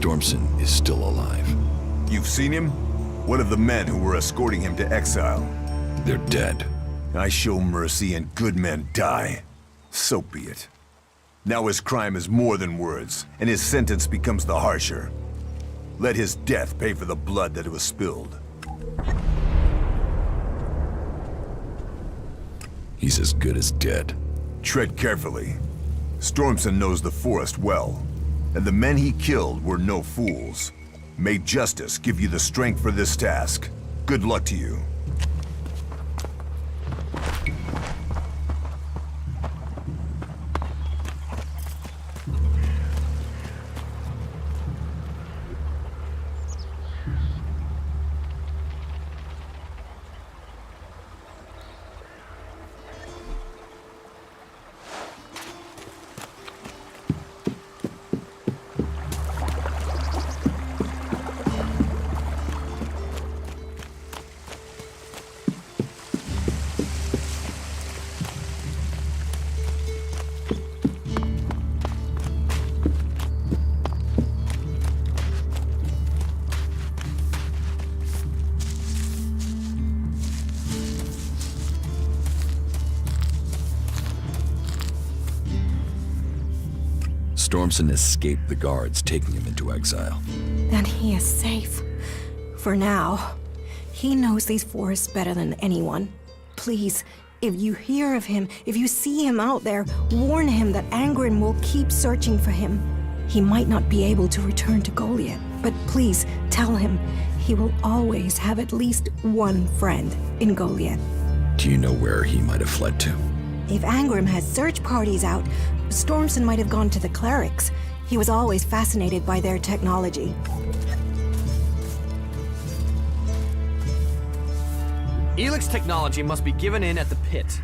Stormson is still alive. You've seen him? What of the men who were escorting him to exile? They're dead. I show mercy and good men die. So be it. Now his crime is more than words, and his sentence becomes the harsher. Let his death pay for the blood that was spilled. He's as good as dead. Tread carefully. Stormson knows the forest well, and the men he killed were no fools. May justice give you the strength for this task. Good luck to you. Stormson escaped the guards, taking him into exile. Then he is safe. For now. He knows these forests better than anyone. Please, if you hear of him, if you see him out there, warn him that Angren will keep searching for him. He might not be able to return to Goliath, but please tell him he will always have at least one friend in Goliath. Do you know where he might have fled to? If Angren has search parties out, Stormson might have gone to the clerics. He was always fascinated by their technology. Elex technology must be given in at the pit.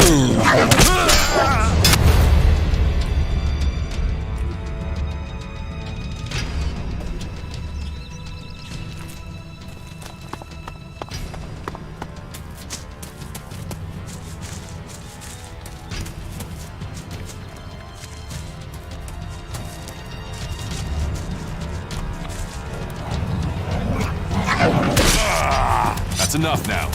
That's enough now.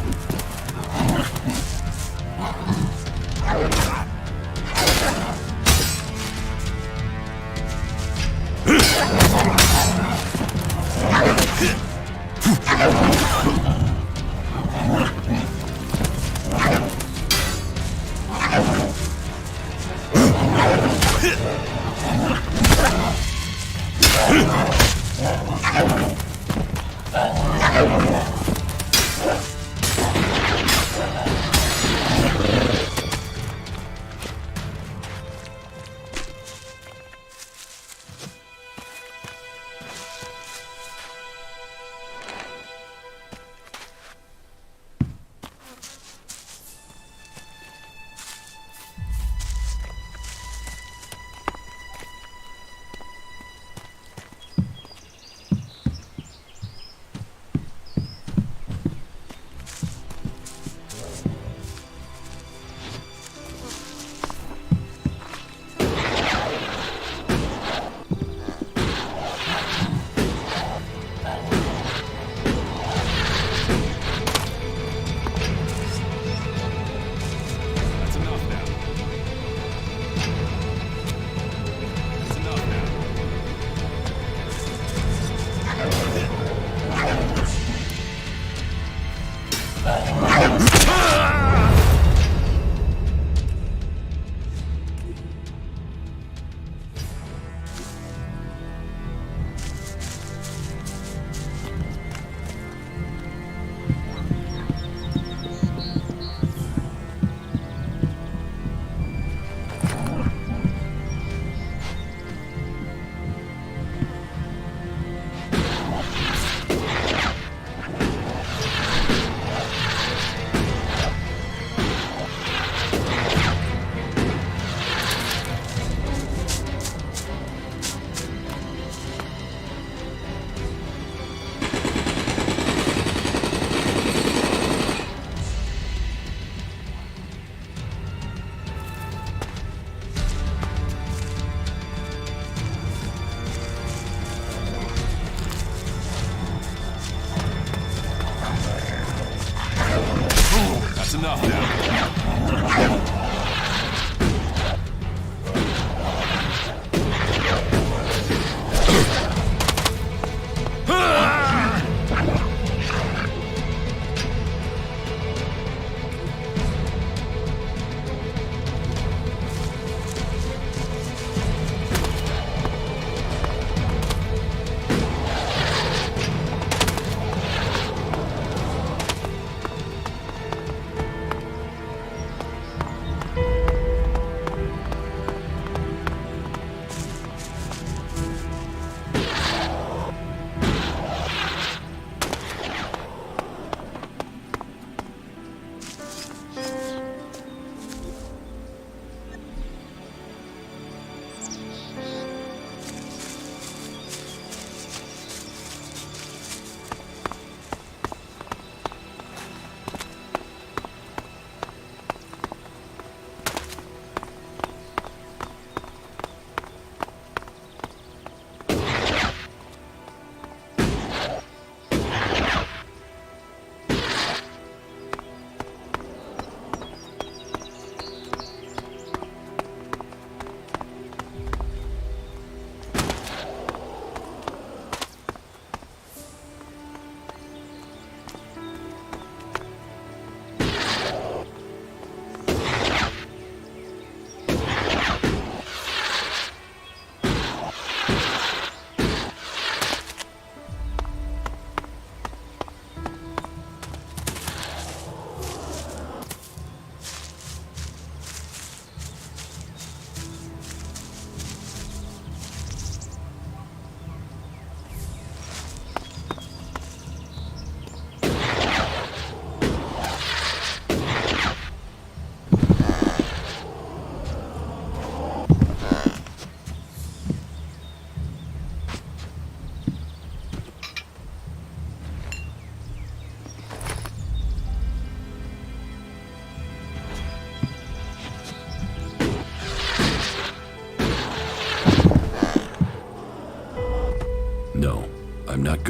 That's enough now.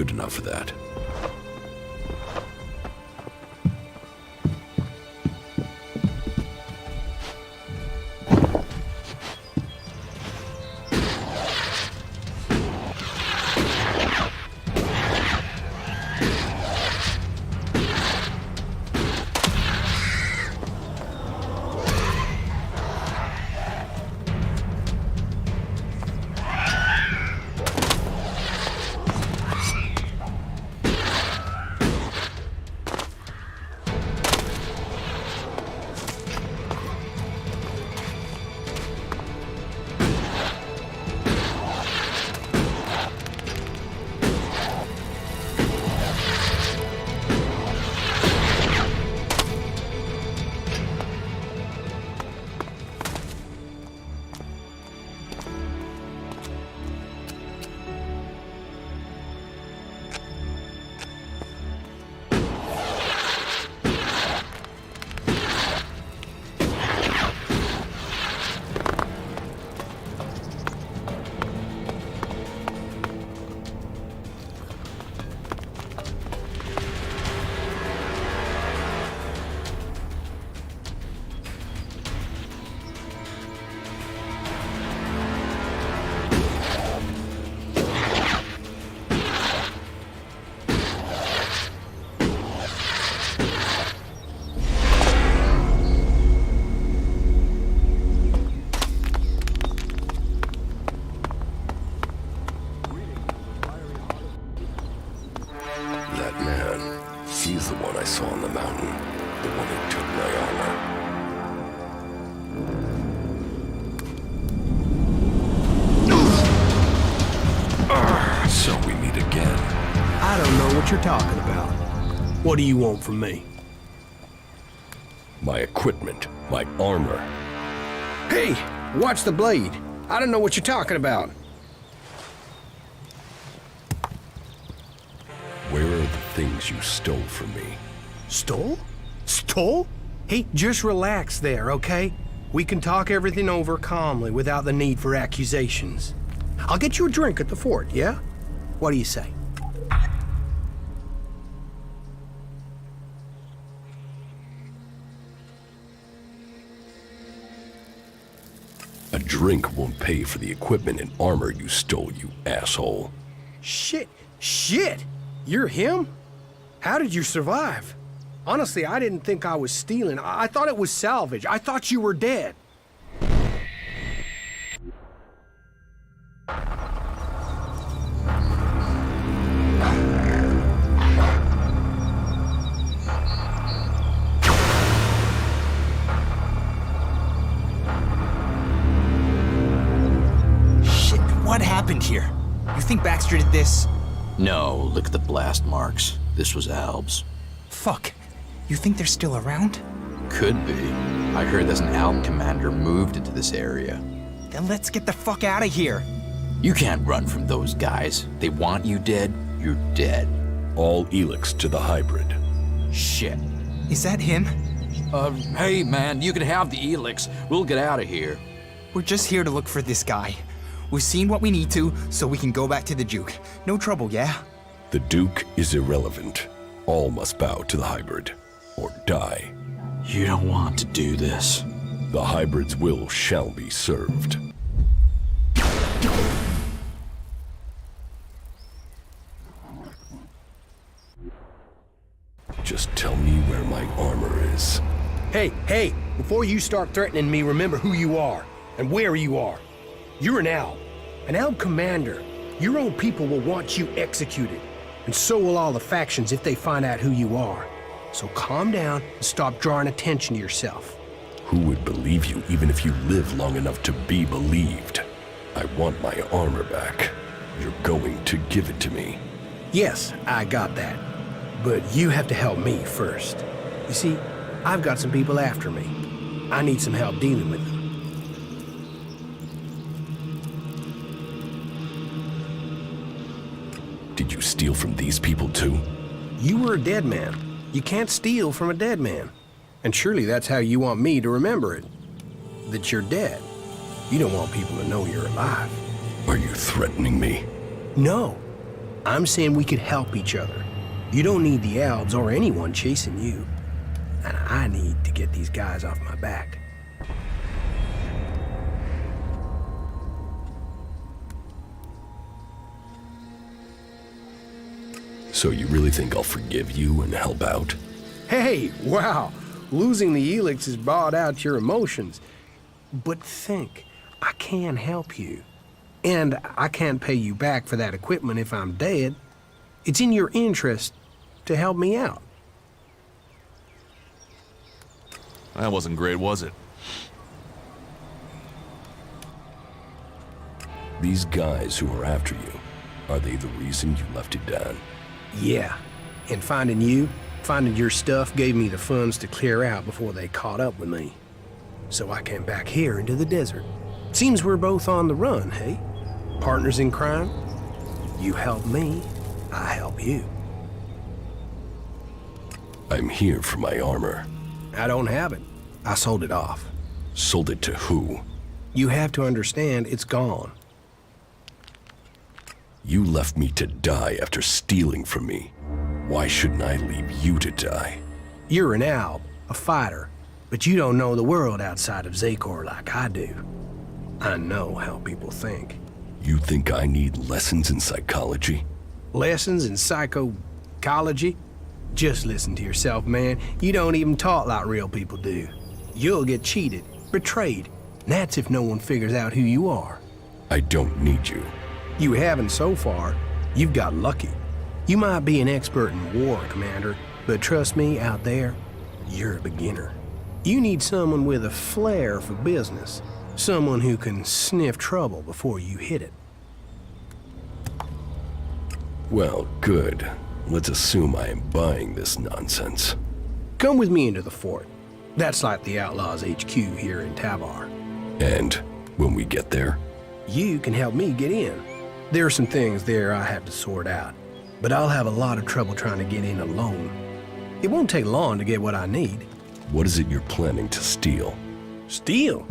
good enough for that. He's the one I saw on the mountain. The one who took my armor. So we meet again. I don't know what you're talking about. What do you want from me? My equipment, my armor. Hey, watch the blade. I don't know what you're talking about. Where are the things you stole from me? Stole? Stole? Hey, just relax there, okay? We can talk everything over calmly without the need for accusations. I'll get you a drink at the fort, yeah? What do you say? A drink won't pay for the equipment and armor you stole, you asshole. Shit! You're him? How did you survive? Honestly, I didn't think I was stealing. I thought it was salvage. I thought you were dead. Shit, what happened here? You think Baxter did this? No, look at the blast marks. This was Alb's. Fuck. You think they're still around? Could be. I heard there's an Alb commander moved into this area. Then let's get the fuck out of here. You can't run from those guys. They want you dead, you're dead. All Elex to the hybrid. Shit. Is that him? Hey man, you can have the Elex. We'll get out of here. We're just here to look for this guy. We've seen what we need to, so we can go back to the Duke. No trouble, yeah? The Duke is irrelevant. All must bow to the hybrid, or die. You don't want to do this. The hybrid's will shall be served. Just tell me where my armor is. Hey, before you start threatening me, remember who you are and where you are. You're an Alb commander. Your own people will want you executed, and so will all the factions if they find out who you are. So calm down and stop drawing attention to yourself. Who would believe you even if you live long enough to be believed? I want my armor back. You're going to give it to me. Yes, I got that. But you have to help me first. You see, I've got some people after me. I need some help dealing with them. Did you steal from these people too? You were a dead man. You can't steal from a dead man. And surely that's how you want me to remember it. That you're dead. You don't want people to know you're alive. Are you threatening me? No. I'm saying we could help each other. You don't need the elves or anyone chasing you. And I need to get these guys off my back. So you really think I'll forgive you and help out? Hey, wow. Losing the Elex has brought out your emotions. But think, I can help you. And I can't pay you back for that equipment if I'm dead. It's in your interest to help me out. That wasn't great, was it? These guys who are after you, are they the reason you left it down? Yeah. And finding your stuff gave me the funds to clear out before they caught up with me. So I came back here into the desert. Seems we're both on the run, hey? Partners in crime? You help me, I help you. I'm here for my armor. I don't have it. I sold it off. Sold it to who? You have to understand, it's gone. You left me to die after stealing from me. Why shouldn't I leave you to die? You're an alb, a fighter, but you don't know the world outside of Zakor like I do. I know how people think. You think I need lessons in psychology? Lessons in psychology? Just listen to yourself, man. You don't even talk like real people do. You'll get cheated, betrayed, and that's if no one figures out who you are. I don't need you. You haven't so far. You've got lucky. You might be an expert in war, Commander, but trust me, out there, you're a beginner. You need someone with a flair for business. Someone who can sniff trouble before you hit it. Well, good. Let's assume I am buying this nonsense. Come with me into the fort. That's like the Outlaws HQ here in Tavar. And when we get there? You can help me get in. There are some things there I have to sort out, but I'll have a lot of trouble trying to get in alone. It won't take long to get what I need. What is it you're planning to steal? Steal?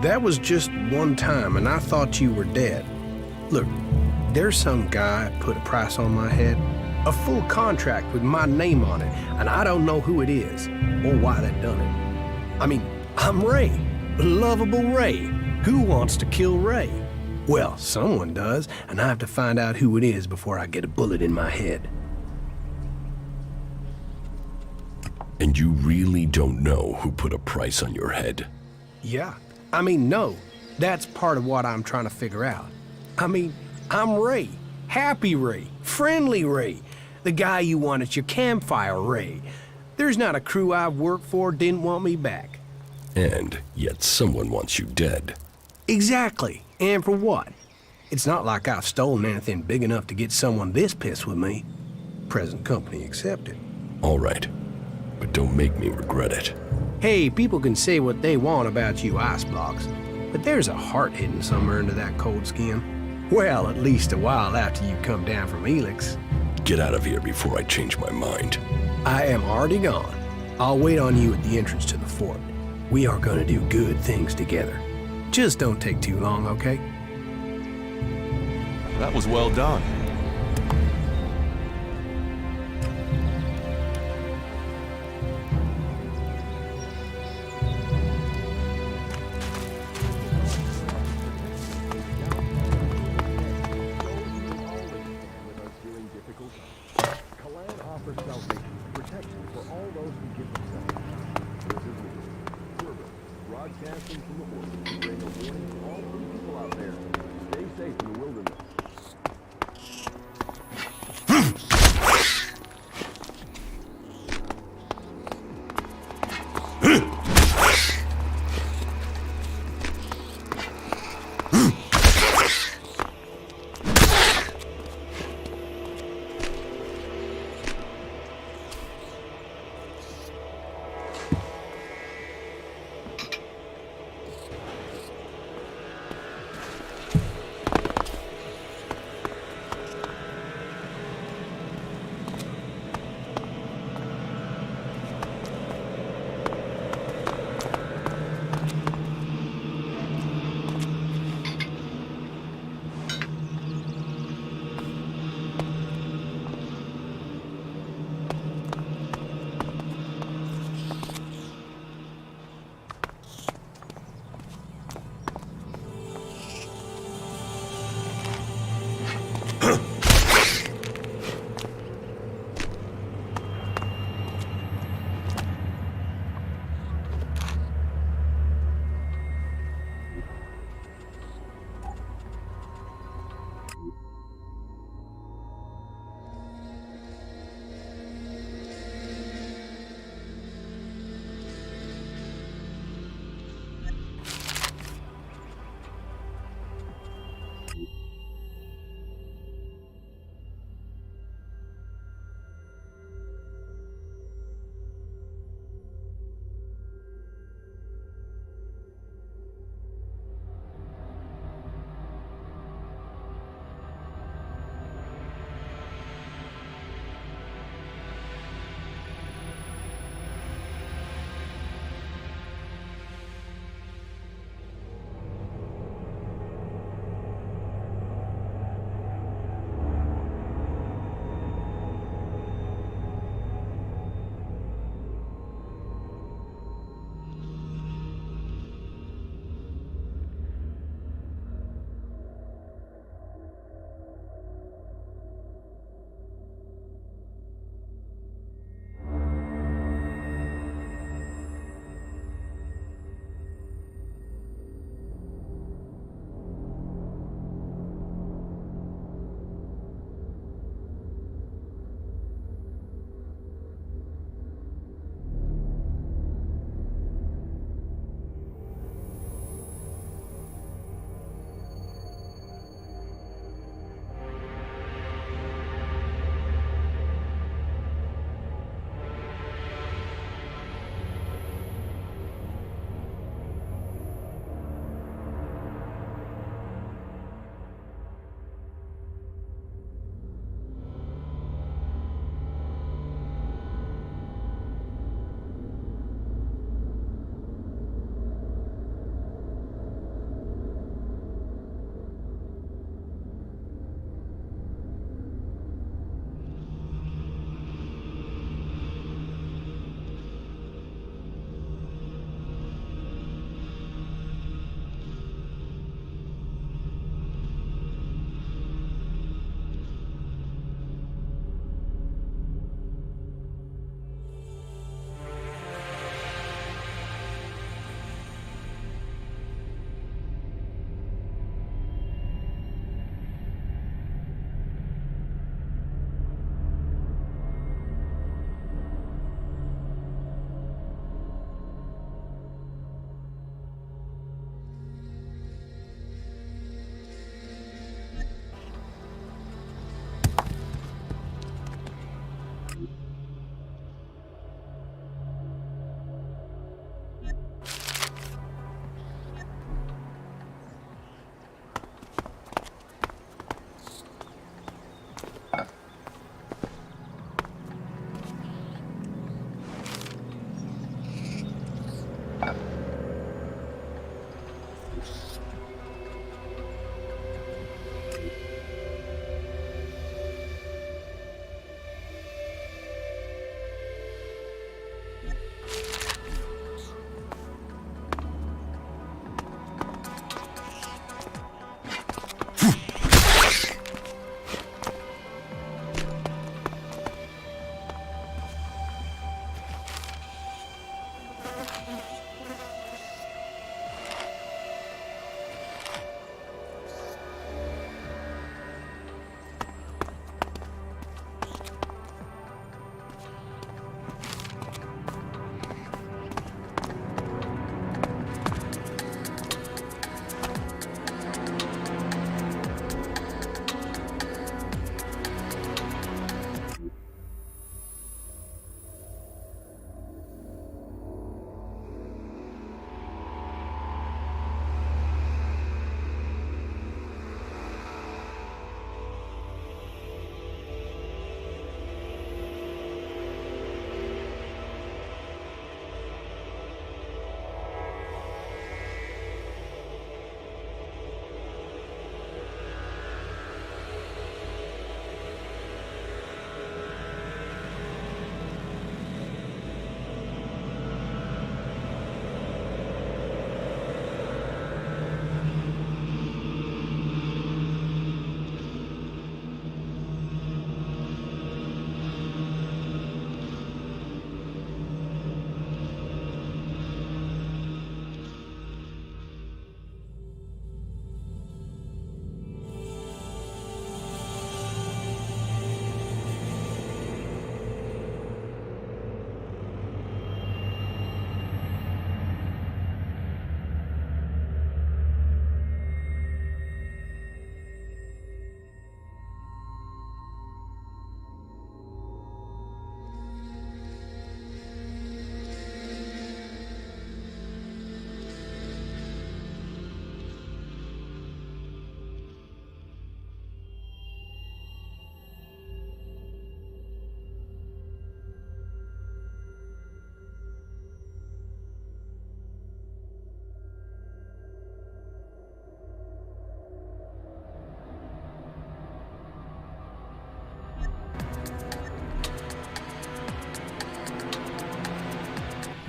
That was just one time, and I thought you were dead. Look, there's some guy put a price on my head, a full contract with my name on it, and I don't know who it is, or why they done it. I mean, I'm Ray, lovable Ray. Who wants to kill Ray? Well, someone does, and I have to find out who it is before I get a bullet in my head. And you really don't know who put a price on your head? Yeah. I mean, no. That's part of what I'm trying to figure out. I mean, I'm Ray. Happy Ray. Friendly Ray. The guy you want at your campfire, Ray. There's not a crew I've worked for didn't want me back. And yet someone wants you dead. Exactly. And for what? It's not like I've stolen anything big enough to get someone this pissed with me. Present company accepted. All right. But don't make me regret it. Hey, people can say what they want about you ice blocks, but there's a heart hidden somewhere under that cold skin. Well, at least a while after you come down from Elex. Get out of here before I change my mind. I am already gone. I'll wait on you at the entrance to the fort. We are gonna do good things together. Just don't take too long, okay? That was well done.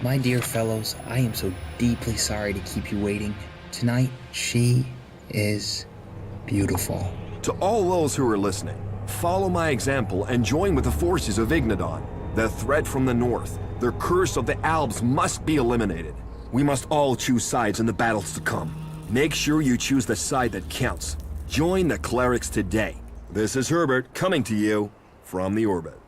My dear fellows, I am so deeply sorry to keep you waiting. Tonight, she is beautiful. To all those who are listening, follow my example and join with the forces of Ignadon. The threat from the north, the curse of the Alps must be eliminated. We must all choose sides in the battles to come. Make sure you choose the side that counts. Join the clerics today. This is Herbert coming to you from the orbit.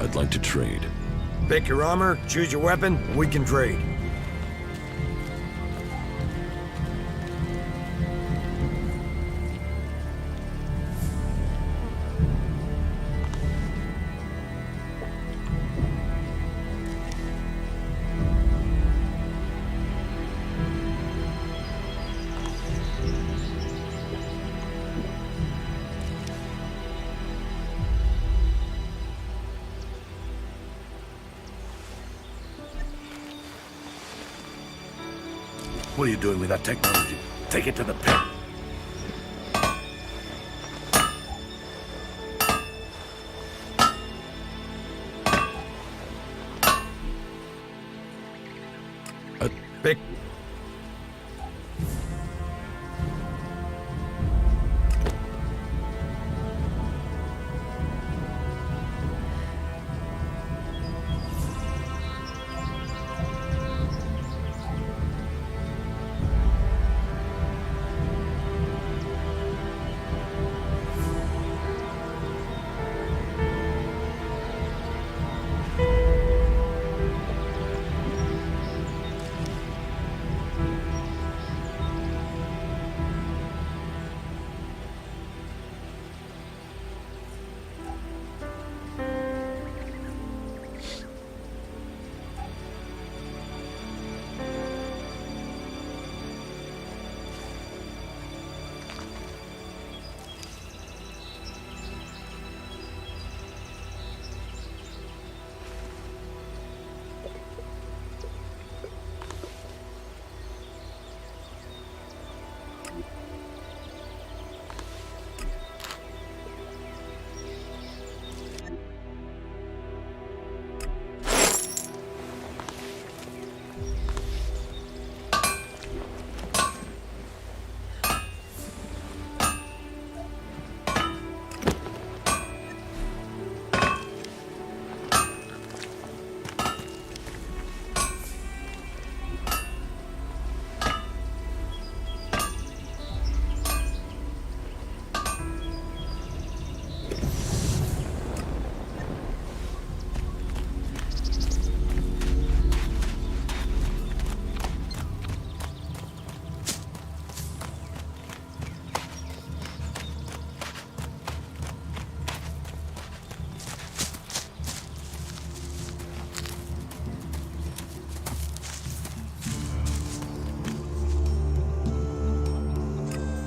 I'd like to trade. Pick your armor, choose your weapon, and we can trade. What are you doing with that technology? Take it to the pit. Pick.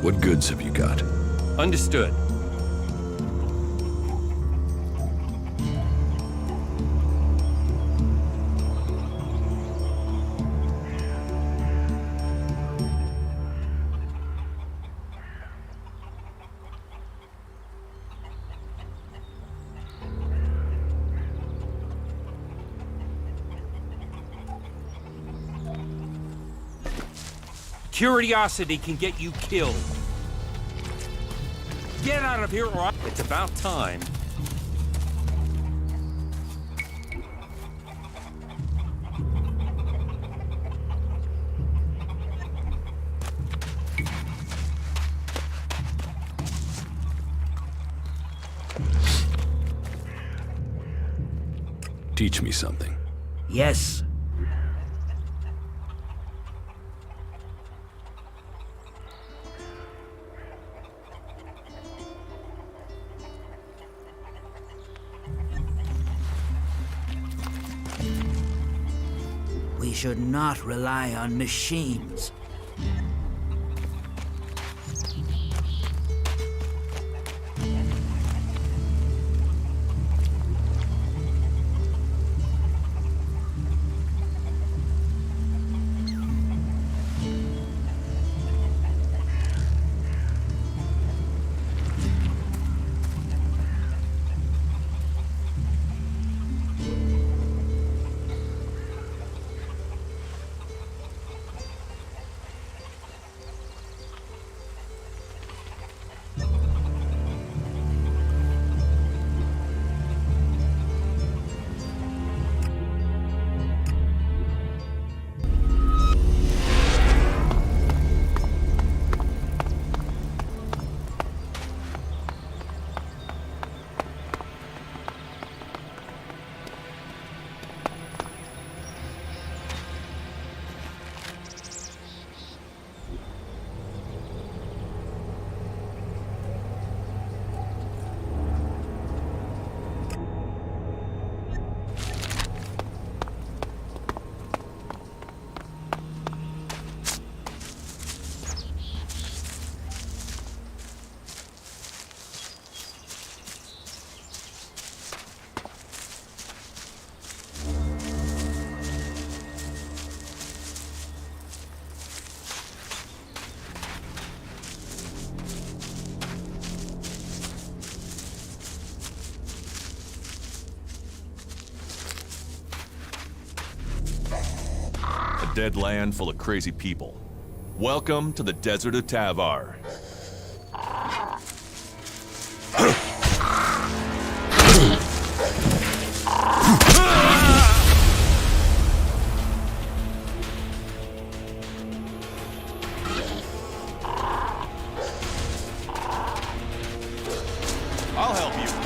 What goods have you got? Understood. Curiosity can get you killed. Get out of here or it's about time. Teach me something. Yes. We should not rely on machines. dead land full of crazy people. Welcome to the desert of Tavar. I'll help you.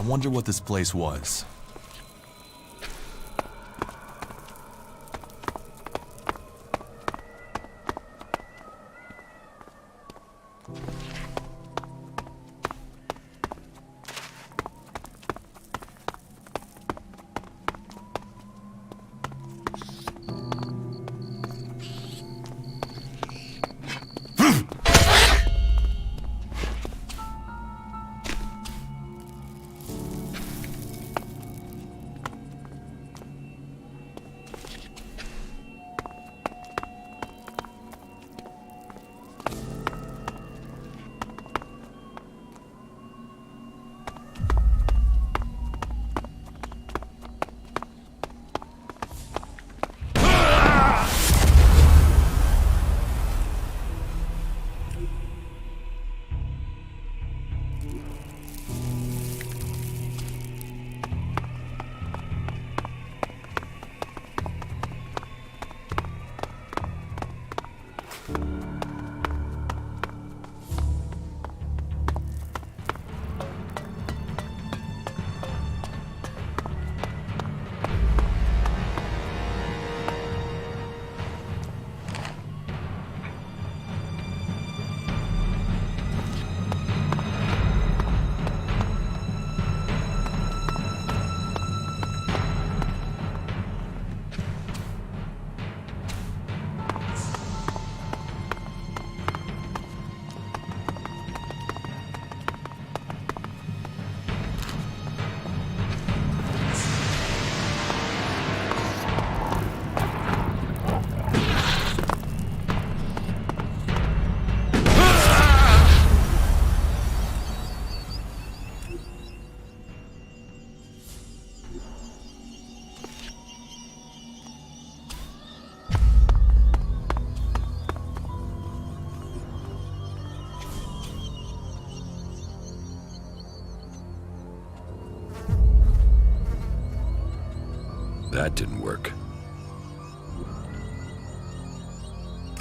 I wonder what this place was.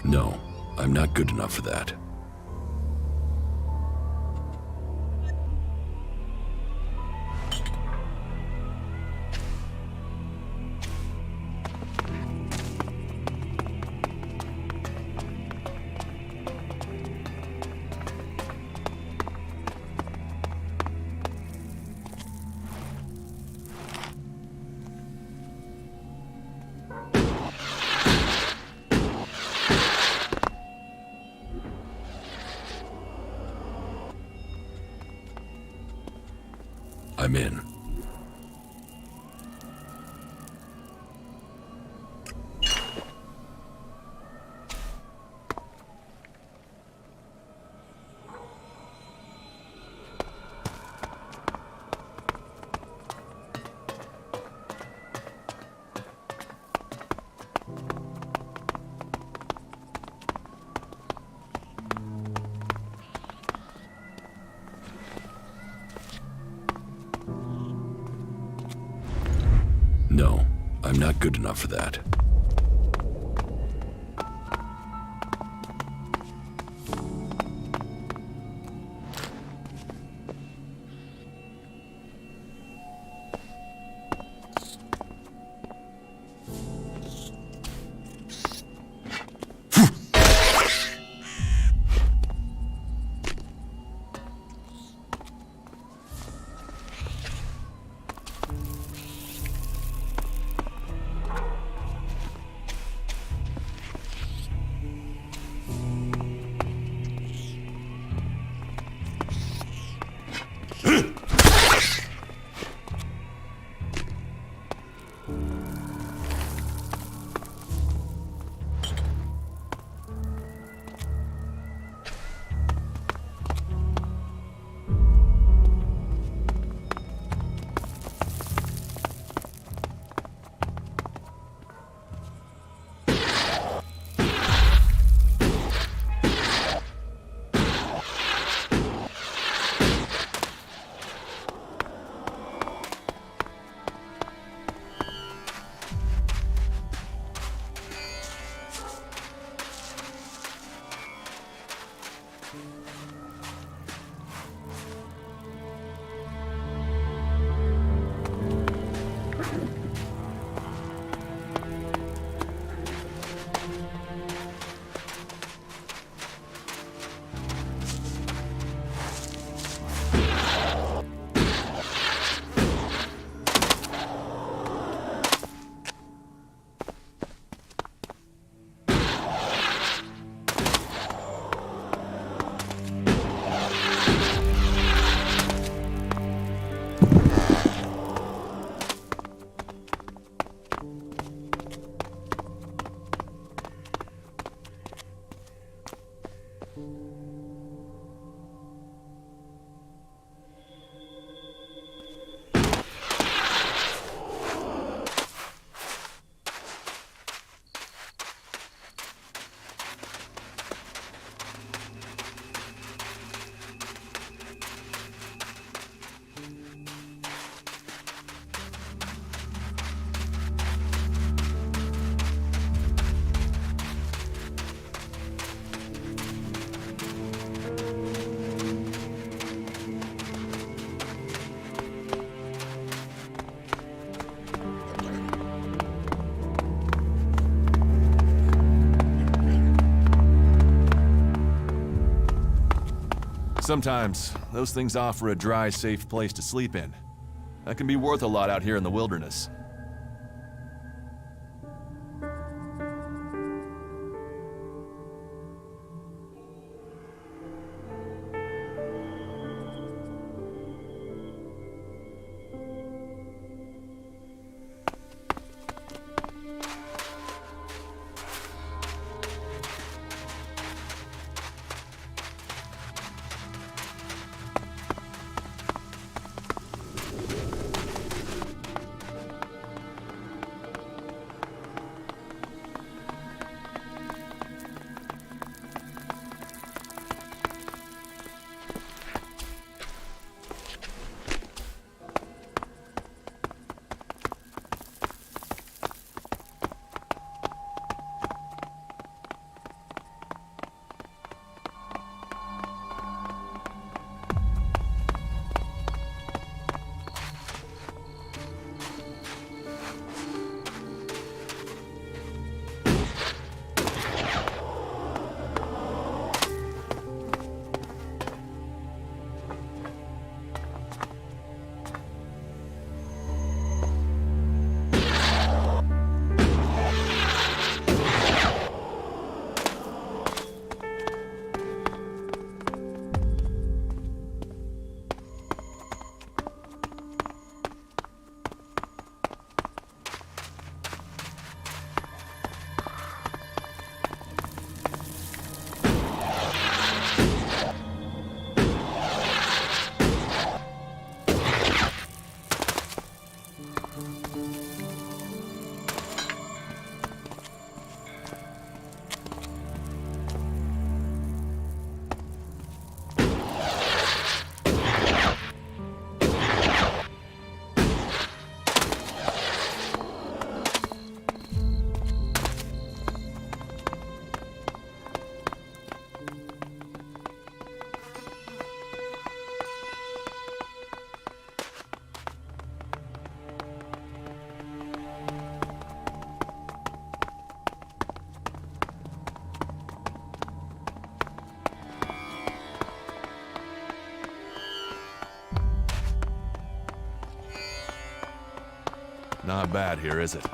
No, I'm not good enough for that. I'm in. No, I'm not good enough for that. Sometimes, those things offer a dry, safe place to sleep in. That can be worth a lot out here in the wilderness. Not bad here, is it?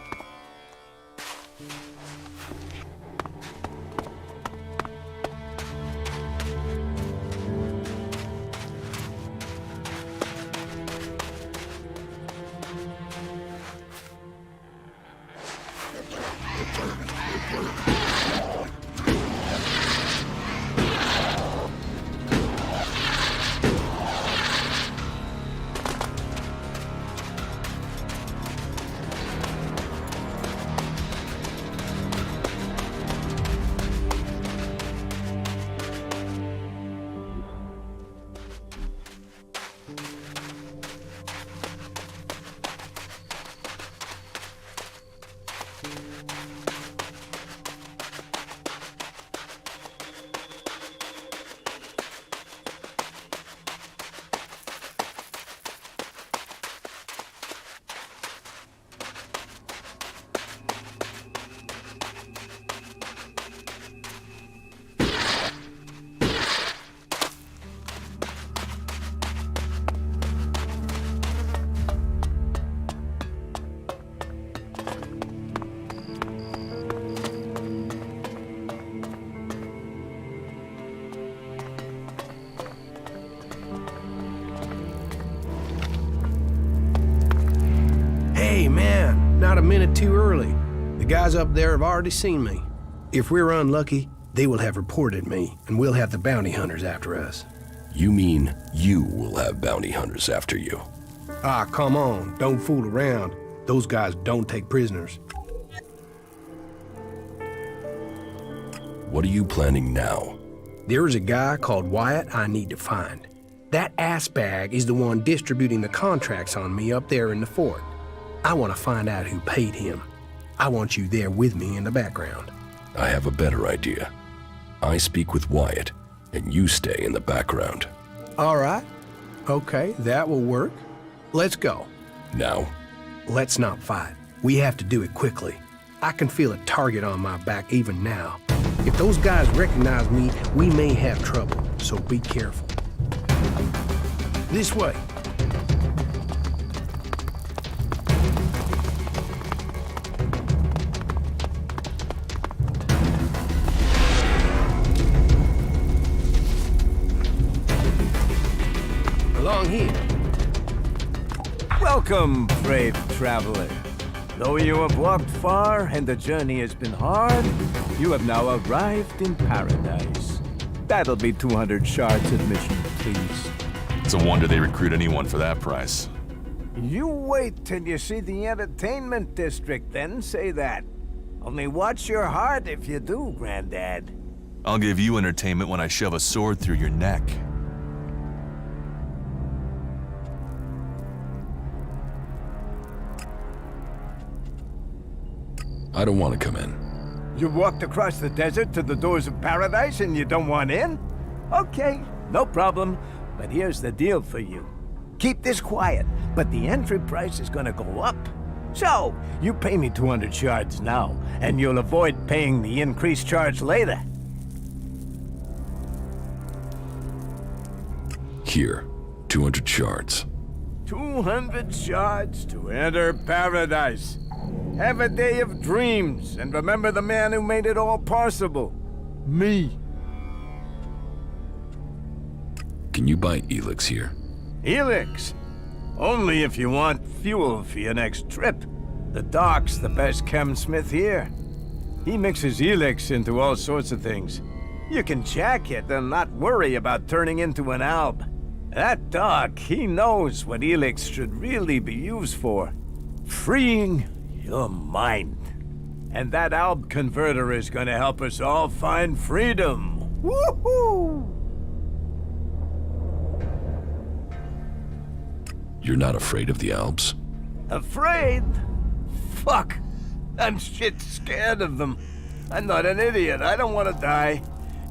Hey, man, not a minute too early. The guys up there have already seen me. If we're unlucky, they will have reported me, and we'll have the bounty hunters after us. You mean you will have bounty hunters after you? Ah, come on, don't fool around. Those guys don't take prisoners. What are you planning now? There is a guy called Wyatt I need to find. That assbag is the one distributing the contracts on me up there in the fort. I want to find out who paid him. I want you there with me in the background. I have a better idea. I speak with Wyatt, and you stay in the background. All right. Okay, that will work. Let's go. Now? Let's not fight. We have to do it quickly. I can feel a target on my back even now. If those guys recognize me, we may have trouble, so be careful. This way. Along here. Welcome, brave traveler. Though you have walked far and the journey has been hard, you have now arrived in paradise. That'll be 200 shards admission, please. It's a wonder they recruit anyone for that price. You wait till you see the entertainment district, then say that. Only watch your heart if you do, Granddad. I'll give you entertainment when I shove a sword through your neck. I don't want to come in. You walked across the desert to the doors of paradise and you don't want in? Okay, no problem. But here's the deal for you. Keep this quiet, but the entry price is gonna go up. So, you pay me 200 shards now, and you'll avoid paying the increased charge later. Here, 200 shards. 200 shards to enter paradise. Have a day of dreams, and remember the man who made it all possible. Me. Can you buy Elex here? Elex? Only if you want fuel for your next trip. The Doc's the best chemsmith here. He mixes Elex into all sorts of things. You can jack it and not worry about turning into an alb. That Doc, he knows what Elex should really be used for. Freeing your mind. And that alb converter is gonna help us all find freedom. Woohoo! You're not afraid of the Alps? Afraid? Fuck! I'm shit scared of them. I'm not an idiot. I don't want to die.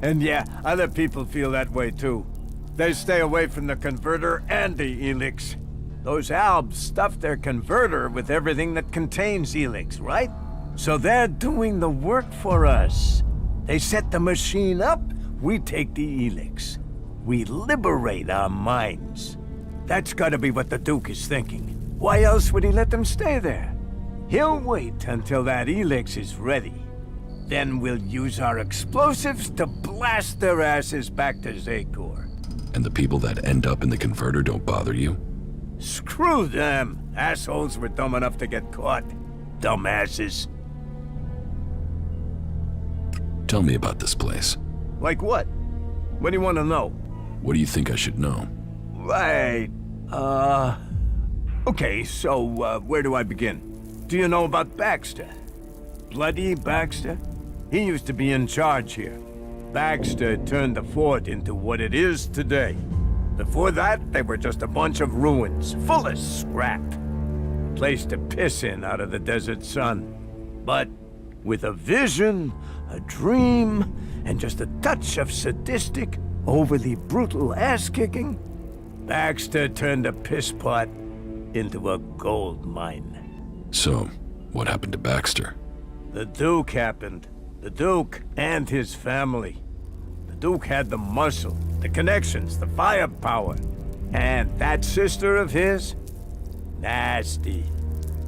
And yeah, other people feel that way too. They stay away from the converter and the Elex. Those Albs stuff their converter with everything that contains Elex, right? So they're doing the work for us. They set the machine up, we take the Elex. We liberate our minds. That's gotta be what the Duke is thinking. Why else would he let them stay there? He'll wait until that Elex is ready. Then we'll use our explosives to blast their asses back to Zakor. And the people that end up in the converter don't bother you? Screw them! Assholes were dumb enough to get caught. Dumbasses. Tell me about this place. Like what? What do you want to know? What do you think I should know? Right. Okay, so, where do I begin? Do you know about Baxter? Bloody Baxter? He used to be in charge here. Baxter turned the fort into what it is today. Before that, they were just a bunch of ruins, full of scrap. A place to piss in out of the desert sun. But with a vision, a dream, and just a touch of sadistic, overly brutal ass-kicking, Baxter turned a piss pot into a gold mine. So, what happened to Baxter? The Duke happened. The Duke and his family. The Duke had the muscle, the connections, the firepower. And that sister of his? Nasty.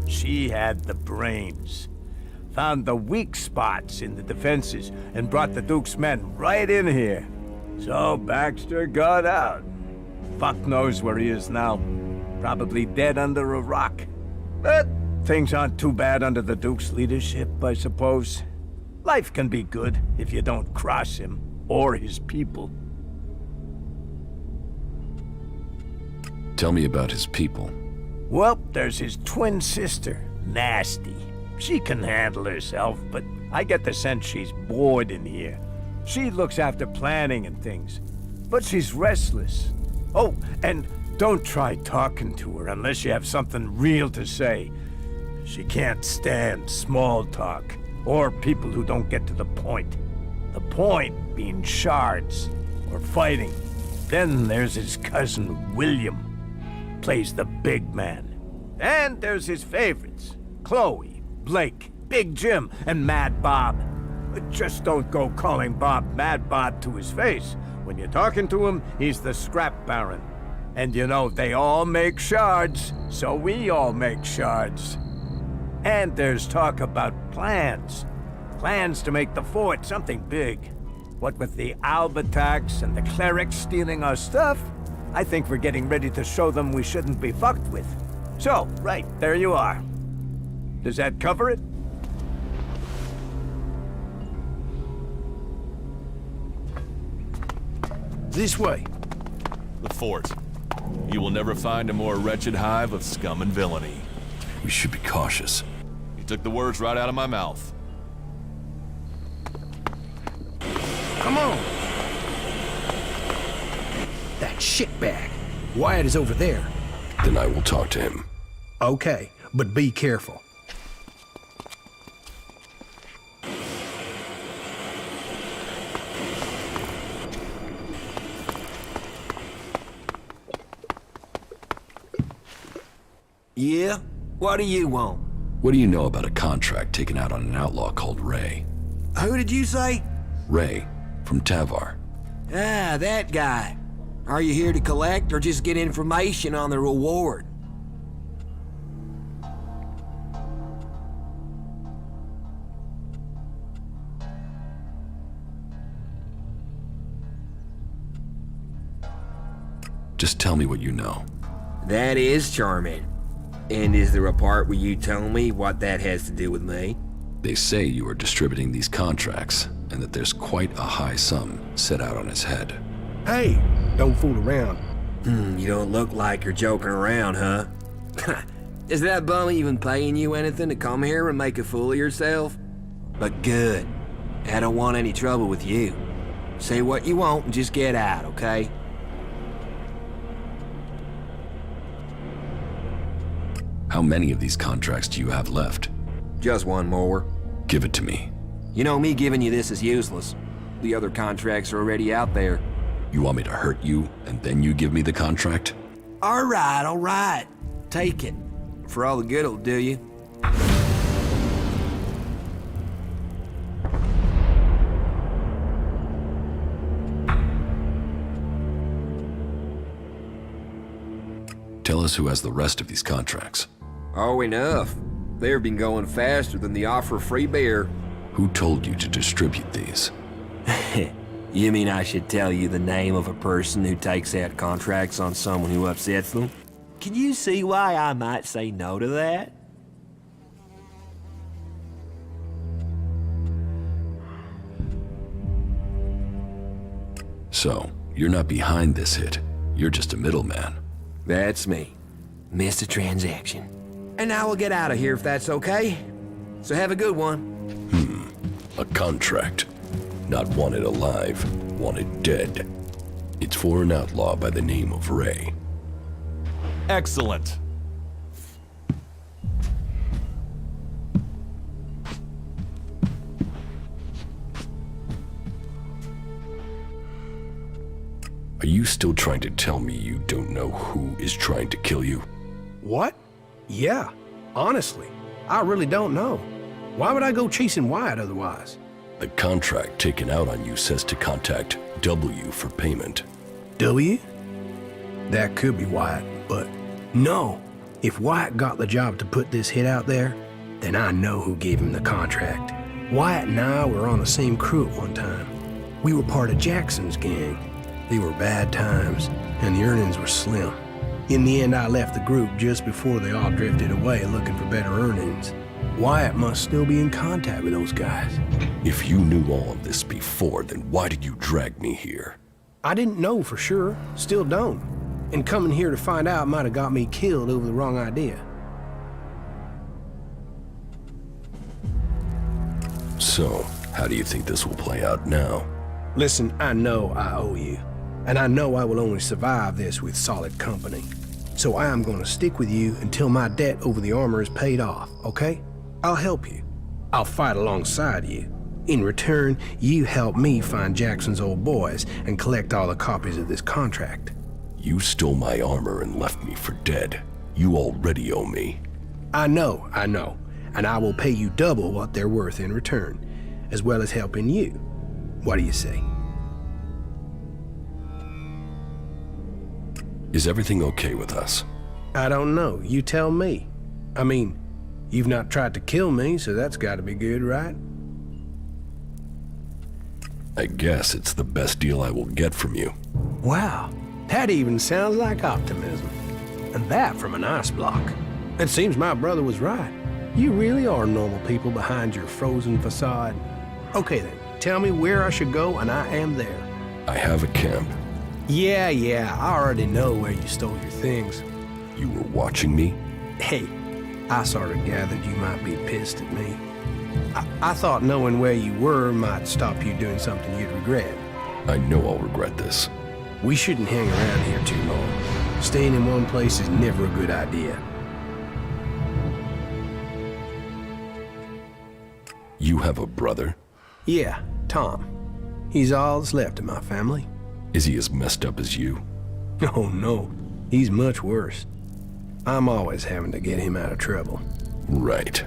She had the brains. Found the weak spots in the defenses and brought the Duke's men right in here. So Baxter got out. Fuck knows where he is now. Probably dead under a rock. But things aren't too bad under the Duke's leadership, I suppose. Life can be good if you don't cross him or his people. Tell me about his people. Well, there's his twin sister, Nasty. She can handle herself, but I get the sense she's bored in here. She looks after planning and things, but she's restless. Oh, and don't try talking to her unless you have something real to say. She can't stand small talk, or people who don't get to the point. The point being shards, or fighting. Then there's his cousin, William. Plays the big man. And there's his favorites. Chloe, Blake, Big Jim, and Mad Bob. But just don't go calling Bob Mad Bob to his face. When you're talking to him, he's the scrap baron. And you know, they all make shards, so we all make shards. And there's talk about plans. Plans to make the fort something big. What with the Alb attacks and the clerics stealing our stuff, I think we're getting ready to show them we shouldn't be fucked with. So, right, there you are. Does that cover it? This way. The fort. You will never find a more wretched hive of scum and villainy. We should be cautious. You took the words right out of my mouth. Come on! That shitbag. Wyatt is over there. Then I will talk to him. Okay, but be careful. Yeah? What do you want? What do you know about a contract taken out on an outlaw called Ray? Who did you say? Ray, from Tavar. Ah, that guy. Are you here to collect or just get information on the reward? Just tell me what you know. That is charming. And is there a part where you tell me what that has to do with me? They say you are distributing these contracts, and that there's quite a high sum set out on his head. Hey, don't fool around. You don't look like you're joking around, huh? Is that bum even paying you anything to come here and make a fool of yourself? But good. I don't want any trouble with you. Say what you want and just get out, okay? How many of these contracts do you have left? Just one more. Give it to me. You know, me giving you this is useless. The other contracts are already out there. You want me to hurt you, and then you give me the contract? All right. Take it. For all the good it'll do you. Tell us who has the rest of these contracts. Oh, enough. They've been going faster than the offer of free beer. Who told you to distribute these? You mean I should tell you the name of a person who takes out contracts on someone who upsets them? Can you see why I might say no to that? So, you're not behind this hit. You're just a middleman. That's me. Missed a transaction. And now we'll get out of here if that's okay. So have a good one. A contract. Not wanted alive, wanted dead. It's for an outlaw by the name of Ray. Excellent. Are you still trying to tell me you don't know who is trying to kill you? What? Yeah, honestly, I really don't know. Why would I go chasing Wyatt otherwise? The contract taken out on you says to contact W for payment. W? That could be Wyatt, but no. If Wyatt got the job to put this hit out there, then I know who gave him the contract. Wyatt and I were on the same crew at one time. We were part of Jackson's gang. They were bad times, and the earnings were slim. In the end, I left the group just before they all drifted away looking for better earnings. Wyatt must still be in contact with those guys. If you knew all of this before, then why did you drag me here? I didn't know for sure, still don't. And coming here to find out might have got me killed over the wrong idea. So, how do you think this will play out now? Listen, I know I owe you. And I know I will only survive this with solid company. So I am gonna stick with you until my debt over the armor is paid off, okay? I'll help you. I'll fight alongside you. In return, you help me find Jackson's old boys and collect all the copies of this contract. You stole my armor and left me for dead. You already owe me. I know. And I will pay you double what they're worth in return, as well as helping you. What do you say? Is everything okay with us? I don't know. You tell me. I mean, you've not tried to kill me, so that's gotta be good, right? I guess it's the best deal I will get from you. Wow, that even sounds like optimism. And that from an ice block. It seems my brother was right. You really are normal people behind your frozen facade. Okay then, tell me where I should go and I am there. I have a camp. Yeah, I already know where you stole your things. You were watching me? Hey, I sort of gathered you might be pissed at me. I thought knowing where you were might stop you doing something you'd regret. I know I'll regret this. We shouldn't hang around here too long. Staying in one place is never a good idea. You have a brother? Yeah, Tom. He's all that's left of my family. Is he as messed up as you? Oh no, he's much worse. I'm always having to get him out of trouble. Right.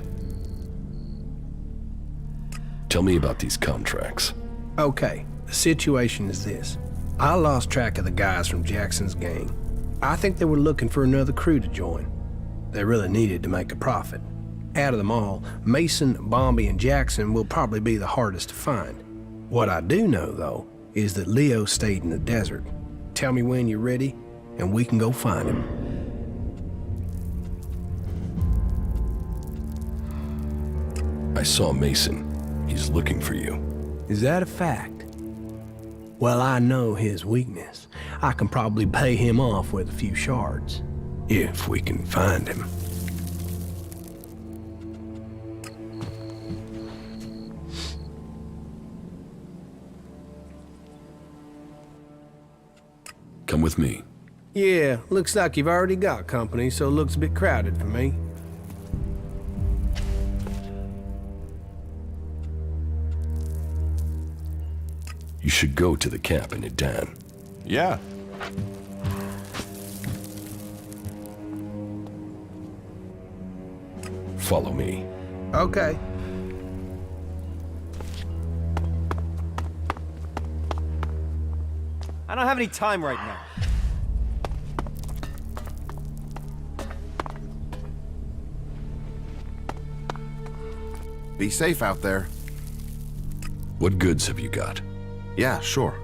Tell me about these contracts. Okay, the situation is this. I lost track of the guys from Jackson's gang. I think they were looking for another crew to join. They really needed to make a profit. Out of them all, Mason, Bombi, and Jackson will probably be the hardest to find. What I do know, though, is that Leo stayed in the desert. Tell me when you're ready, and we can go find him. I saw Mason. He's looking for you. Is that a fact? Well, I know his weakness. I can probably pay him off with a few shards. If we can find him. Come with me. Yeah, looks like you've already got company, so it looks a bit crowded for me. You should go to the camp in Idan. Yeah. Follow me. Okay. I don't have any time right now. Be safe out there. What goods have you got? Yeah, sure.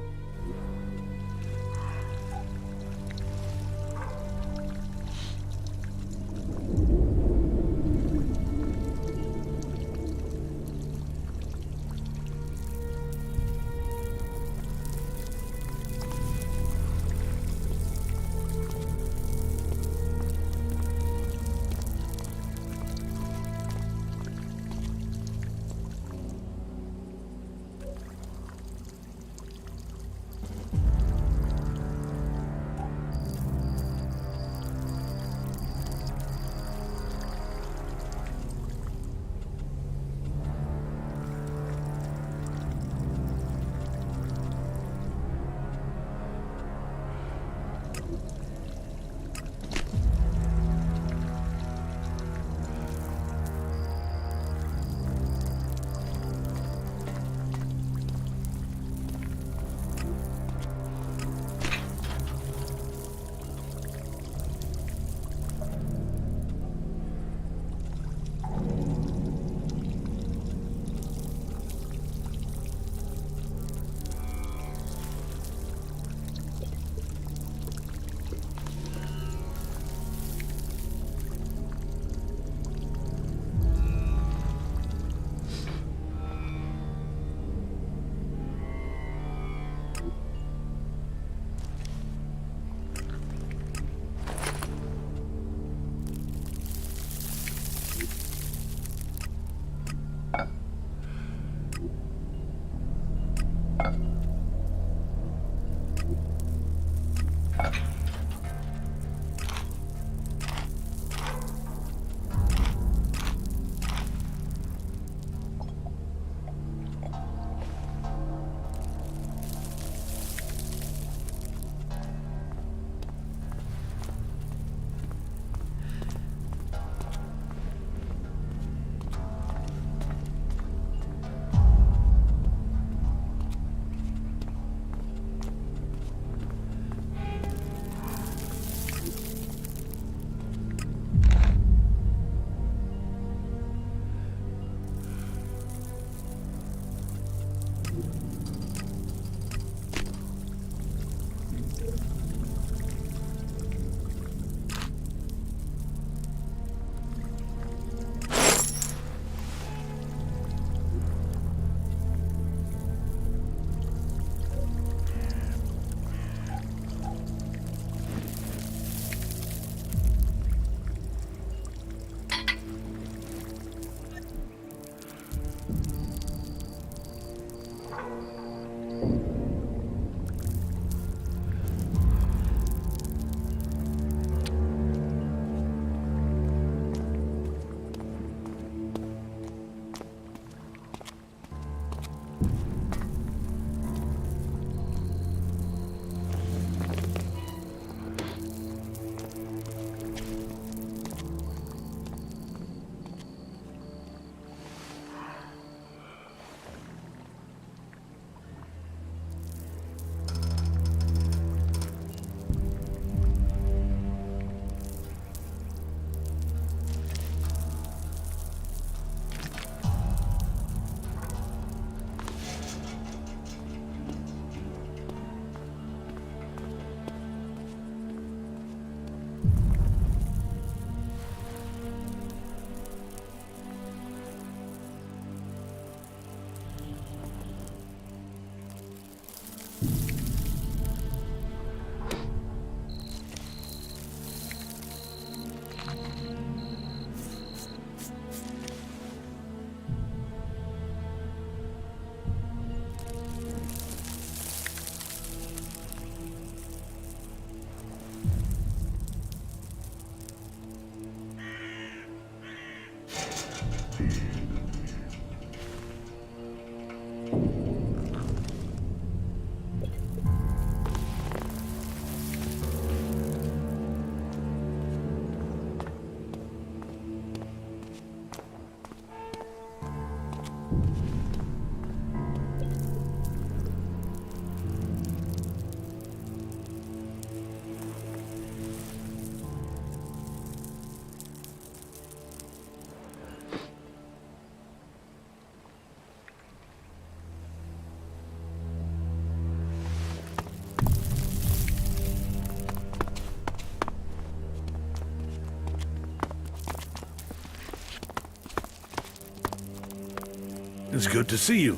It's good to see you.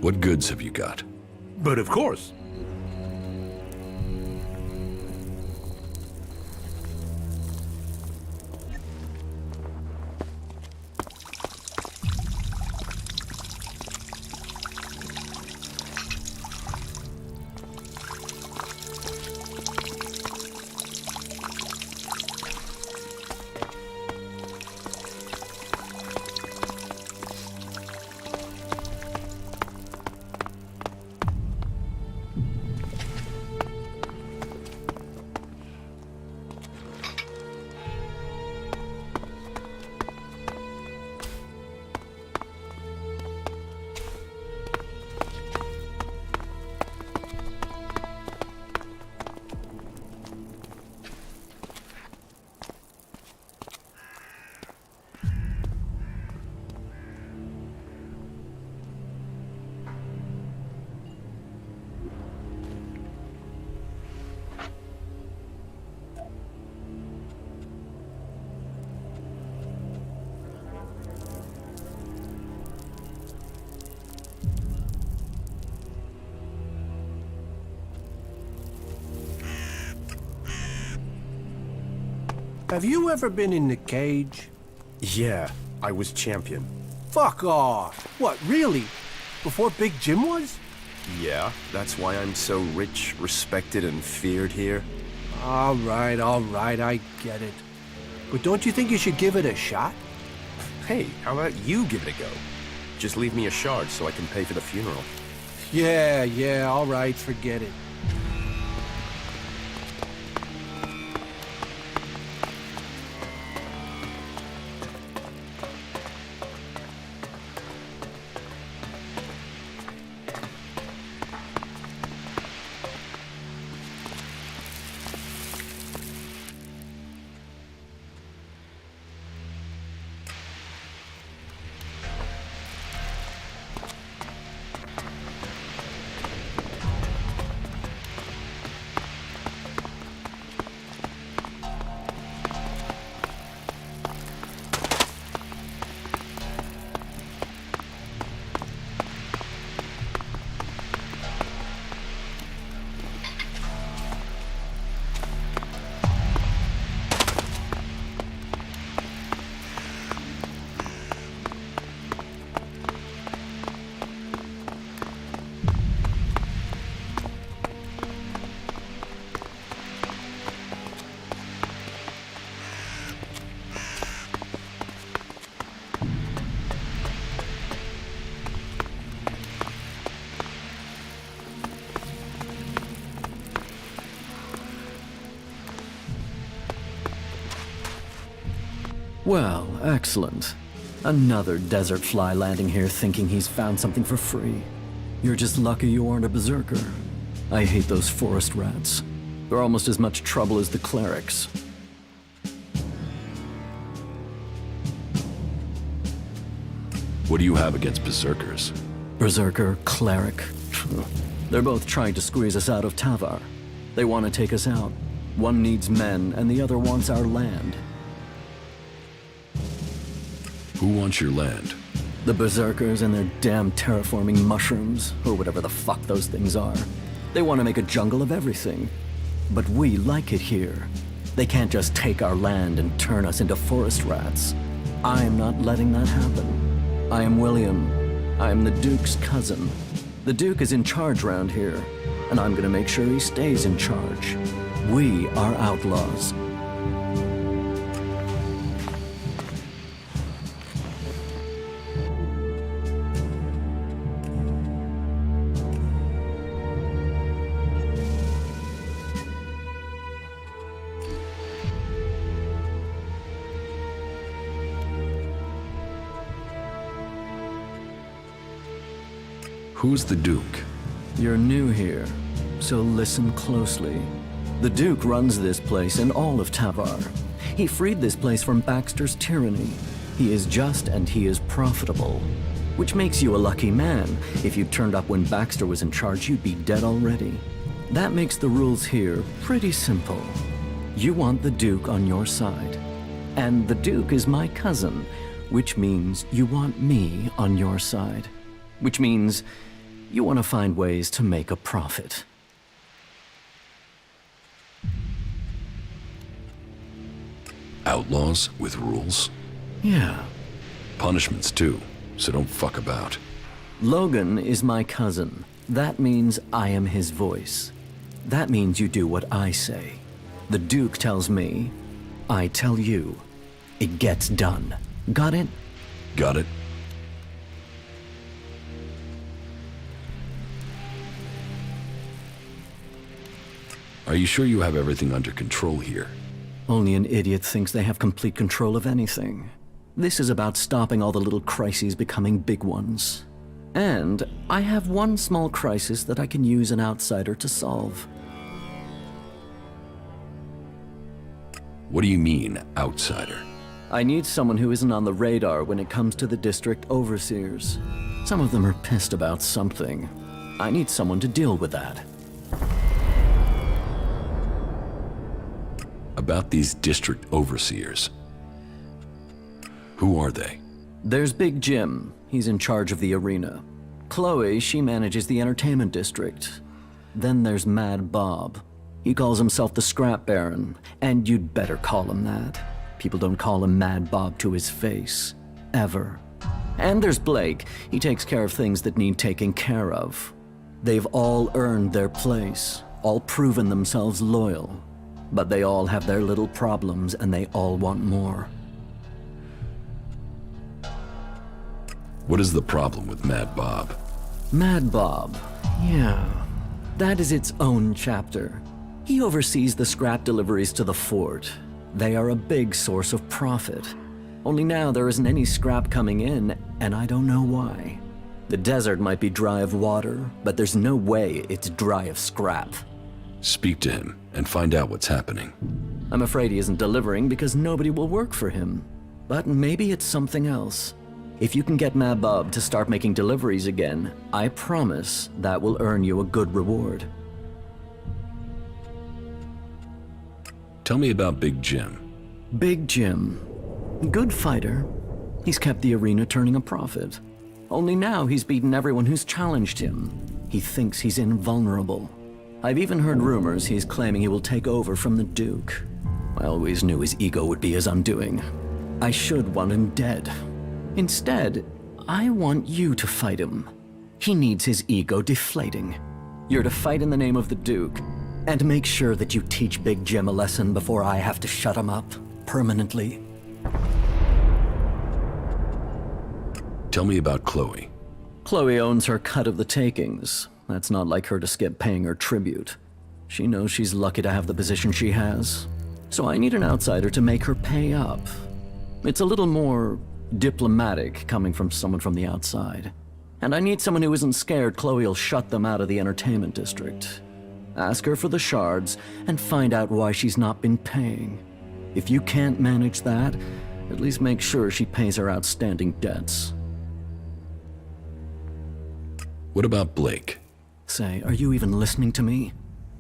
What goods have you got? But of course. Have you ever been in the cage? Yeah, I was champion. Fuck off! What, really? Before Big Jim was? Yeah, that's why I'm so rich, respected, and feared here. All right, I get it. But don't you think you should give it a shot? Hey, how about you give it a go? Just leave me a shard so I can pay for the funeral. Yeah, all right, forget it. Well, excellent. Another desert fly landing here thinking he's found something for free. You're just lucky you aren't a berserker. I hate those forest rats. They're almost as much trouble as the clerics. What do you have against berserkers? Berserker, cleric. They're both trying to squeeze us out of Tavar. They want to take us out. One needs men, and the other wants our land. Who wants your land? The berserkers and their damn terraforming mushrooms, or whatever the fuck those things are. They want to make a jungle of everything. But we like it here. They can't just take our land and turn us into forest rats. I'm not letting that happen. I am William. I am the Duke's cousin. The Duke is in charge around here, and I'm gonna make sure he stays in charge. We are outlaws. Who's the Duke? You're new here, so listen closely. The Duke runs this place and all of Tavar. He freed this place from Baxter's tyranny. He is just and he is profitable. Which makes you a lucky man. If you turned up when Baxter was in charge, you'd be dead already. That makes the rules here pretty simple. You want the Duke on your side. And the Duke is my cousin, which means you want me on your side, which means you want to find ways to make a profit. Outlaws with rules? Yeah. Punishments too, so don't fuck about. Logan is my cousin. That means I am his voice. That means you do what I say. The Duke tells me, I tell you. It gets done. Got it? Got it. Are you sure you have everything under control here? Only an idiot thinks they have complete control of anything. This is about stopping all the little crises becoming big ones. And I have one small crisis that I can use an outsider to solve. What do you mean, outsider? I need someone who isn't on the radar when it comes to the district overseers. Some of them are pissed about something. I need someone to deal with that. About these district overseers. Who are they? There's Big Jim. He's in charge of the arena. Chloe, she manages the entertainment district. Then there's Mad Bob. He calls himself the Scrap Baron, and you'd better call him that. People don't call him Mad Bob to his face. Ever. And there's Blake. He takes care of things that need taking care of. They've all earned their place, all proven themselves loyal. But they all have their little problems, and they all want more. What is the problem with Mad Bob? Mad Bob, yeah. That is its own chapter. He oversees the scrap deliveries to the fort. They are a big source of profit. Only now there isn't any scrap coming in, and I don't know why. The desert might be dry of water, but there's no way it's dry of scrap. Speak to him and find out what's happening. I'm afraid he isn't delivering because nobody will work for him. But maybe it's something else. If you can get Mad Bob to start making deliveries again, I promise that will earn you a good reward. Tell me about Big Jim. Big Jim. Good fighter. He's kept the arena turning a profit. Only now he's beaten everyone who's challenged him. He thinks he's invulnerable. I've even heard rumors he's claiming he will take over from the Duke. I always knew his ego would be his undoing. I should want him dead. Instead, I want you to fight him. He needs his ego deflating. You're to fight in the name of the Duke, and make sure that you teach Big Jim a lesson before I have to shut him up, permanently. Tell me about Chloe. Chloe owns her cut of the takings. That's not like her to skip paying her tribute. She knows she's lucky to have the position she has. So I need an outsider to make her pay up. It's a little more diplomatic coming from someone from the outside. And I need someone who isn't scared Chloe'll shut them out of the entertainment district. Ask her for the shards and find out why she's not been paying. If you can't manage that, at least make sure she pays her outstanding debts. What about Blake? Say, are you even listening to me?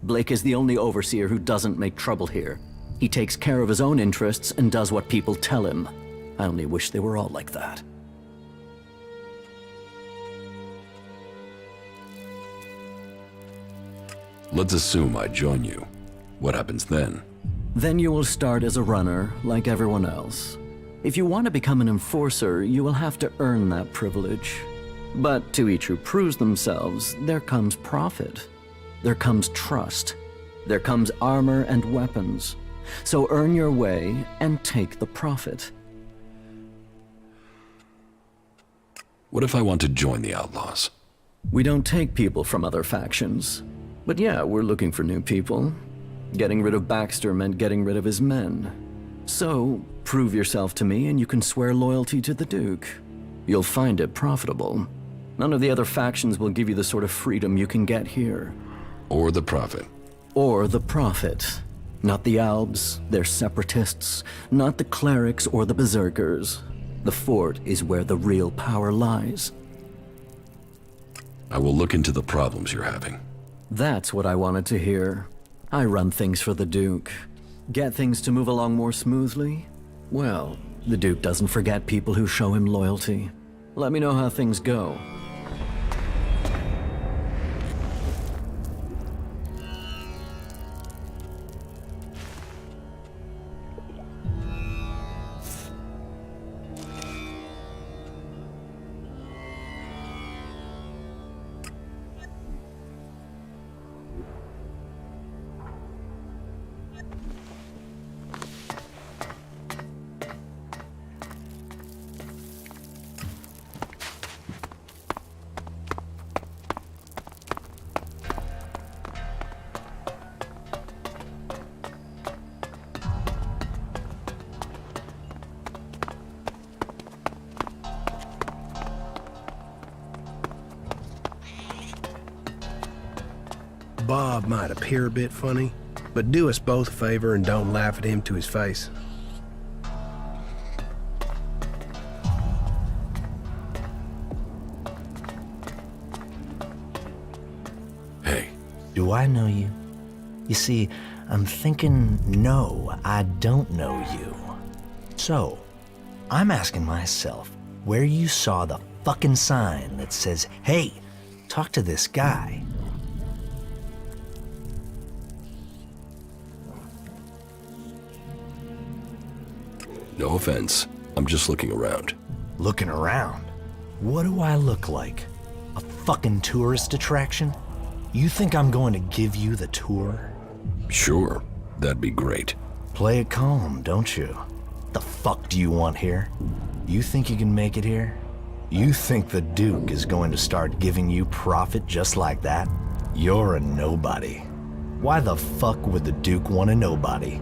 Blake is the only overseer who doesn't make trouble here. He takes care of his own interests and does what people tell him. I only wish they were all like that. Let's assume I join you. What happens then? Then you will start as a runner, like everyone else. If you want to become an enforcer, you will have to earn that privilege. But to each who proves themselves, there comes profit. There comes trust. There comes armor and weapons. So earn your way and take the profit. What if I want to join the Outlaws? We don't take people from other factions. But yeah, we're looking for new people. Getting rid of Baxter meant getting rid of his men. So, prove yourself to me and you can swear loyalty to the Duke. You'll find it profitable. None of the other factions will give you the sort of freedom you can get here. Or the profit. Or the profit. Not the Albs, they're separatists. Not the clerics or the berserkers. The fort is where the real power lies. I will look into the problems you're having. That's what I wanted to hear. I run things for the Duke. Get things to move along more smoothly. Well, the Duke doesn't forget people who show him loyalty. Let me know how things go. Bob might appear a bit funny, but do us both a favor and don't laugh at him to his face. Hey. Do I know you? You see, I'm thinking, no, I don't know you. So, I'm asking myself where you saw the fucking sign that says, hey, talk to this guy. No offense. I'm just looking around. Looking around? What do I look like? A fucking tourist attraction? You think I'm going to give you the tour? Sure, that'd be great. Play it calm, don't you? The fuck do you want here? You think you can make it here? You think the Duke is going to start giving you profit just like that? You're a nobody. Why the fuck would the Duke want a nobody?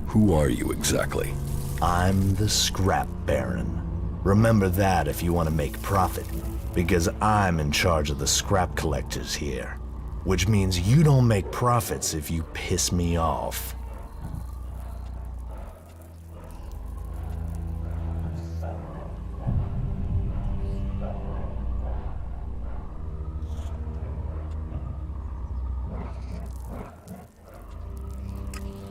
Who are you exactly? I'm the Scrap Baron. Remember that if you want to make profit, because I'm in charge of the scrap collectors here. Which means you don't make profits if you piss me off.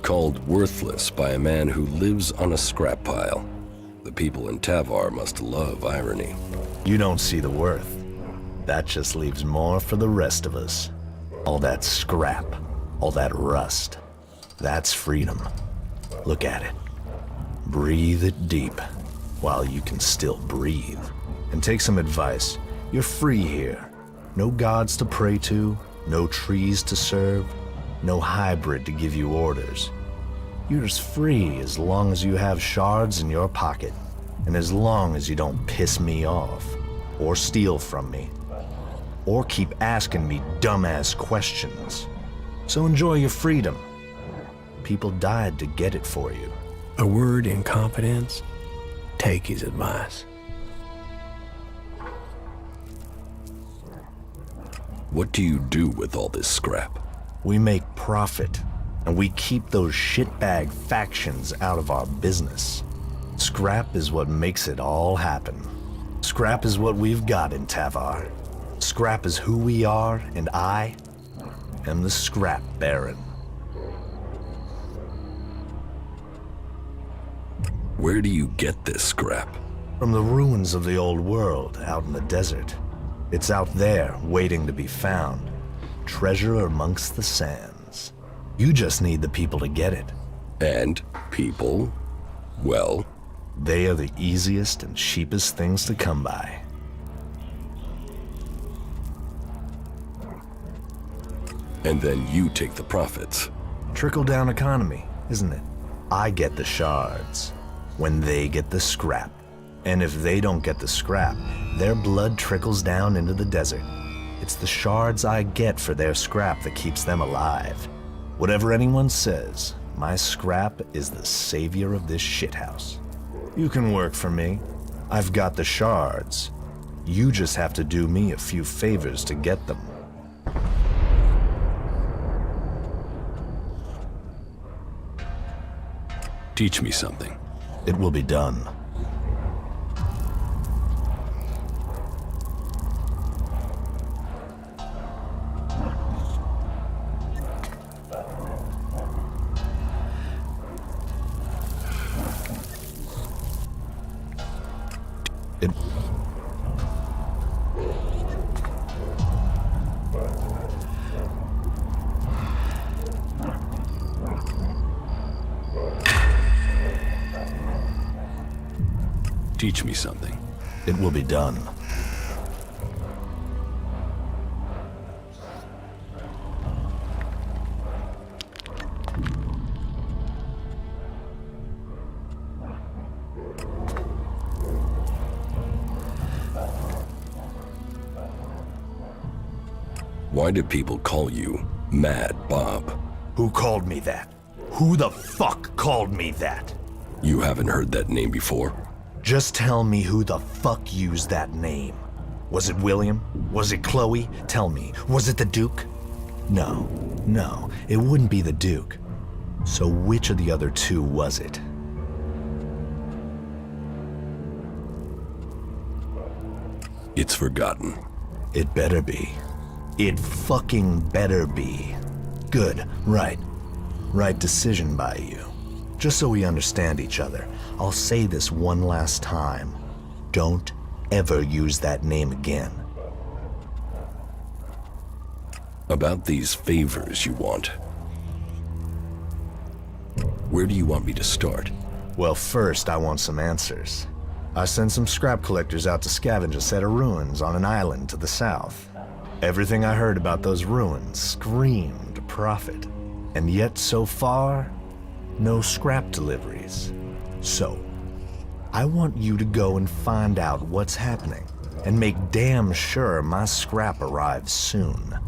Called worthless by a man who lives on a scrap pile. The people in Tavar must love irony. You don't see the worth. That just leaves more for the rest of us. All that scrap, all that rust. That's freedom. Look at it. Breathe it deep while you can still breathe. And take some advice. You're free here. No gods to pray to, no trees to serve, no hybrid to give you orders. You're as free as long as you have shards in your pocket, and as long as you don't piss me off, or steal from me, or keep asking me dumbass questions. So enjoy your freedom. People died to get it for you. A word in confidence, take his advice. What do you do with all this scrap? We make profit, and we keep those shitbag factions out of our business. Scrap is what makes it all happen. Scrap is what we've got in Tavar. Scrap is who we are, and I am the Scrap Baron. Where do you get this scrap? From the ruins of the old world out in the desert. It's out there, waiting to be found. Treasure amongst the sands. You just need the people to get it. And people, well, they are the easiest and cheapest things to come by. And then you take the profits. Trickle-down economy, isn't it? I get the shards, when they get the scrap. And if they don't get the scrap, their blood trickles down into the desert. It's the shards I get for their scrap that keeps them alive. Whatever anyone says, my scrap is the savior of this shithouse. You can work for me. I've got the shards. You just have to do me a few favors to get them. Teach me something. It will be done. It... Teach me something. It will be done. Why do people call you Mad Bob? Who called me that? Who the fuck called me that? You haven't heard that name before? Just tell me who the fuck used that name. Was it William? Was it Chloe? Tell me, was it the Duke? No, it wouldn't be the Duke. So which of the other two was it? It's forgotten. It better be. It fucking better be. Good, right. Right decision by you. Just so we understand each other, I'll say this one last time. Don't ever use that name again. About these favors you want. Where do you want me to start? Well, first I want some answers. I sent some scrap collectors out to scavenge a set of ruins on an island to the south. Everything I heard about those ruins screamed profit. And yet so far, no scrap deliveries. So, I want you to go and find out what's happening, and make damn sure my scrap arrives soon.